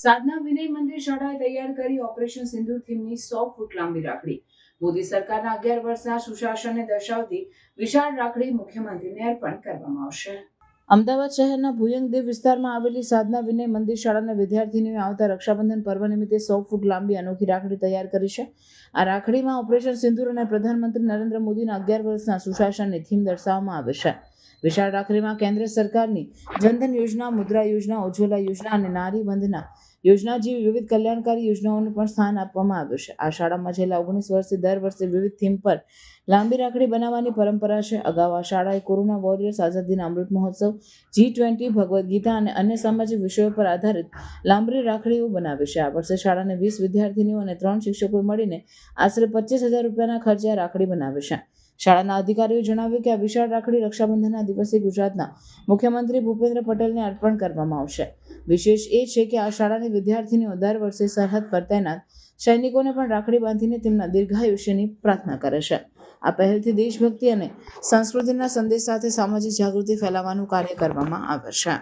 સાધના વિનય મંદિર શાળાએ તૈયાર કરી ઓપરેશન સિંદૂર થીમની 100 ફૂટ લાંબી રાખડી. મોદી સરકારના 11 વર્ષના સુશાસનને દર્શાવતી વિશાળ રાખડી મુખ્યમંત્રીને અર્પણ કરવામાં આવશે. અમદાવાદ શહેરના ભુયંગદેવ વિસ્તારમાં આવેલી સાધના વિનય મંદિર શાળાના વિદ્યાર્થીનીઓએ આવતા રક્ષાબંધન પર્વ નિમિત્તે 100 ફૂટ લાંબી અનોખી રાખડી તૈયાર કરી છે. આ રાખડીમાં ઓપરેશન સિંદૂર અને પ્રધાનમંત્રી નરેન્દ્ર મોદીના 11 વર્ષના સુશાસનની થીમ દર્શાવવામાં આવે છે. વિશાળ રાખડીમાં કેન્દ્ર સરકારની જનધન યોજના, મુદ્રા યોજના, ઉજ્જવલા યોજના અને નારી વંદના યોજના જેવી વિવિધ કલ્યાણકારી યોજનાઓને પણ સ્થાન આપવામાં આવ્યું છે. આ શાળામાં છેલ્લા 19 વર્ષથી દર વર્ષે વિવિધ થીમ પર લાંબી રાખડી બનાવવાની પરંપરા છે. અગાઉ આ શાળાએ કોરોના વોરિયર્સ, આઝાદીના અમૃત મહોત્સવ, G20, ભગવદ્ ગીતા અને અન્ય સામાજિક વિષયો પર આધારિત લાંબી રાખડીઓ બનાવી છે. આ વર્ષે શાળાને 20 વિદ્યાર્થીનીઓ અને 3 શિક્ષકોએ મળીને આશરે 25,000 રૂપિયાના ખર્ચે આ રાખડી બનાવી છે. શાળાના અધિકારીઓએ જણાવ્યું કે આ વિશાળ રાખડી રક્ષાબંધનના દિવસે ગુજરાતના મુખ્યમંત્રી ભૂપેન્દ્ર પટેલને અર્પણ કરવામાં આવશે. વિશેષ એ છે કે આ શાળાની વિદ્યાર્થીનીઓ દર વર્ષે સરહદ પર તૈનાત સૈનિકોને પણ રાખડી બાંધીને તેમના દીર્ઘાયુષ્યની પ્રાર્થના કરે છે. આ પહેલથી દેશભક્તિ અને સંસ્કૃતિના સંદેશ સાથે સામાજિક જાગૃતિ ફેલાવવાનું કાર્ય કરવામાં આવે છે.